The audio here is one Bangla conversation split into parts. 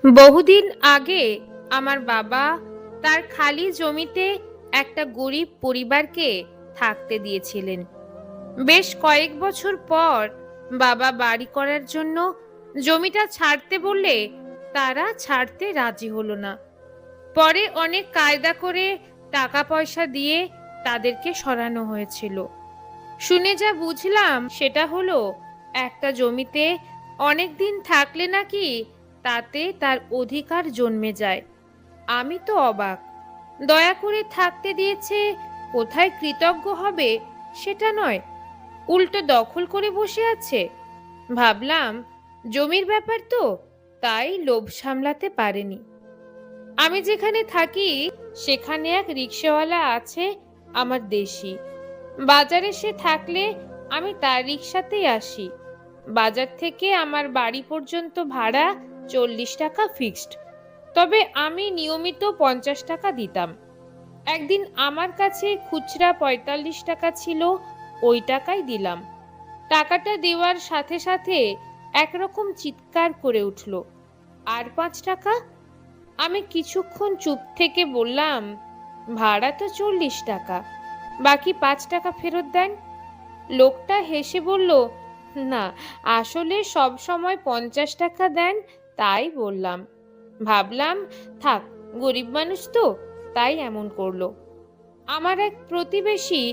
বহুদিন আগে আমার বাবা তার খালি জমিতে একটা গরিব পরিবারকে থাকতে দিয়েছিলেন। বেশ কয়েক বছর পর বাবা বাড়ি করার জন্য জমিটা ছাড়তে বললে তারা ছাড়তে রাজি হলো না। পরে অনেক কায়দা করে টাকা পয়সা দিয়ে তাদেরকে সরানো হয়েছিল। শুনে যা বুঝলাম সেটা হলো, একটা জমিতে অনেক দিন থাকলে নাকি তাতে তার অধিকার জন্মে যায়। আমি তো অবাক। দয়া করে থাকতে দিয়েছে, কোথায় কৃতজ্ঞ হবে সেটা নয়, উল্টো দখল করে বসে আছে। ভাবলাম জমির ব্যাপার তো, তাই লোভ সামলাতে পারেনি। আমি যেখানে থাকি সেখানে এক রিক্সাওয়ালা আছে, আমার দেশি। বাজারে সে থাকলে আমি তার রিক্সাতেই আসি। বাজার থেকে আমার বাড়ি পর্যন্ত ভাড়া 40 টাকা ফিক্সড, তবে আমি নিয়মিত 50 টাকা দিতাম। একদিন আমার কাছে খুচরা 45 টাকা ছিল, ওই টাকাই দিলাম। টাকাটা দেওয়ার সাথে সাথে একরকম চিৎকার করে উঠল, আর 5 টাকা? আমি কিছুক্ষণ চুপ থেকে বললাম, ভাড়া তো 40 টাকা, বাকি 5 টাকা ফেরত দেন। লোকটা হেসে বলল, না, আসলে সব সময় 50 টাকা দেন, তাই বললাম। ভাবলাম থাক, গরিব মানুষ তো, তাই এমন করলো। আমার এক প্রতিবেশী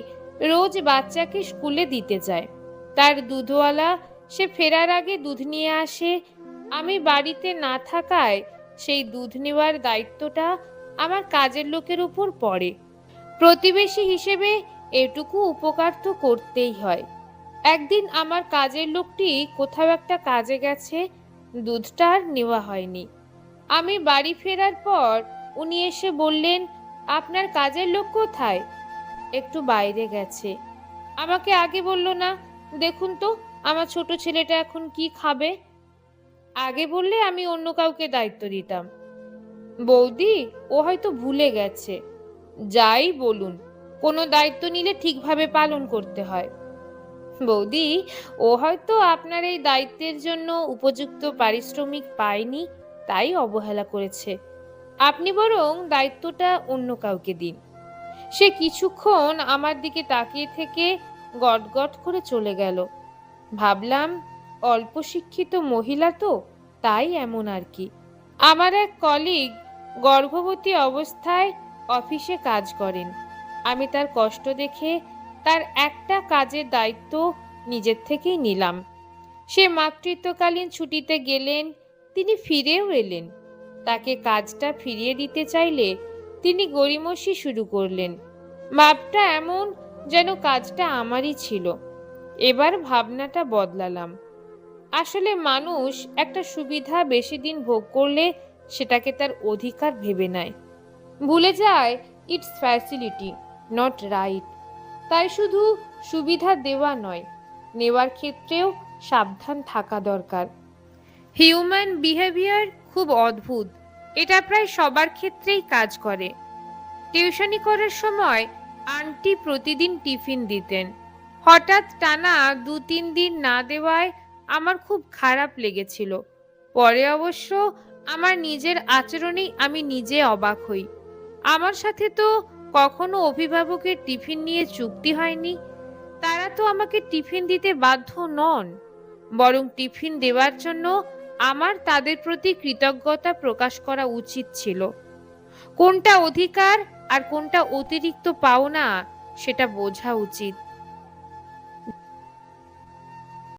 রোজ বাচ্চাকে স্কুলে দিতে যায়। তার দুধওয়ালা, সে ফেরার আগে দুধ নিয়ে আসে। আমি বাড়িতে না থাকায় সেই দুধ নেওয়ার দায়িত্বটা আমার কাজের লোকের উপর পড়ে। প্রতিবেশী হিসেবে এটুকু উপকার তো করতেই হয়। একদিন আমার কাজের লোকটি কোথাও একটা কাজে গেছে, দুধটা আর নেওয়া হয়নি। আমি বাড়ি ফেরার পর উনি এসে বললেন, আপনার কাজের লোক কোথায়? একটু বাইরে গেছে। আমাকে আগে বলল না। দেখুন তো, আমার ছোট ছেলেটা এখন কি খাবে। আগে বললে আমি অন্য কাউকে দায়িত্ব দিতাম। বৌদি, ও হয়তো ভুলে গেছে। যাই বলুন, কোনো দায়িত্ব নিলে ঠিকভাবে পালন করতে হয়। বৌদি, ও হয়তো আপনার এই দায়িত্বের জন্য উপযুক্ত পারিশ্রমিক পায়নি, তাই অবহেলা করেছে। আপনি বরং দায়িত্বটা অন্য কাউকে দিন। সে কিছুক্ষণ আমার দিকে তাকিয়ে থেকে গটগট করে চলে গেল। ভাবলাম অল্প শিক্ষিত মহিলা তো, তাই এমন আর কি। আমার এক কলিগ গর্ভবতী অবস্থায় অফিসে কাজ করেন। আমি তার কষ্ট দেখে তার একটা কাজের দায়িত্ব নিজের থেকেই নিলাম। সে মাতৃত্বকালীন ছুটিতে গেলেন, তিনি ফিরেও এলেন। তাকে কাজটা ফিরিয়ে দিতে চাইলে তিনি গড়িমসি শুরু করলেন। ভাবটা এমন যেন কাজটা আমারই ছিল। এবার ভাবনাটা বদলালাম। আসলে মানুষ একটা সুবিধা বেশি দিন ভোগ করলে সেটাকে তার অধিকার ভেবে নেয়, ভুলে যায় ইটস ফ্যাসিলিটি, নট রাইট। তাই শুধু সুবিধা দেওয়া নয়, নেওয়ার ক্ষেত্রেও সাবধান থাকা দরকার। হিউম্যান বিহেভিয়ার খুব অদ্ভুত, এটা প্রায় সবার ক্ষেত্রেই কাজ করে। টিউশনি করার সময় আন্টি প্রতিদিন টিফিন দিতেন। হঠাৎ টানা 2-3 দিন না দেওয়ায় আমার খুব খারাপ লেগেছিল। পরে অবশ্য আমার নিজের আচরণেই আমি নিজে অবাক হই। আমার সাথে তো কখনো অভিভাবকের টিফিন নিয়ে চুক্তি হয়নি। তারা তো আমাকে টিফিন দিতে বাধ্য নন, বরং টিফিন দেওয়ার জন্য আমার তাদের প্রতি কৃতজ্ঞতা প্রকাশ করা উচিত ছিল। কোনটা অধিকার আর কোনটা অতিরিক্ত পাওনা সেটা বোঝা উচিত।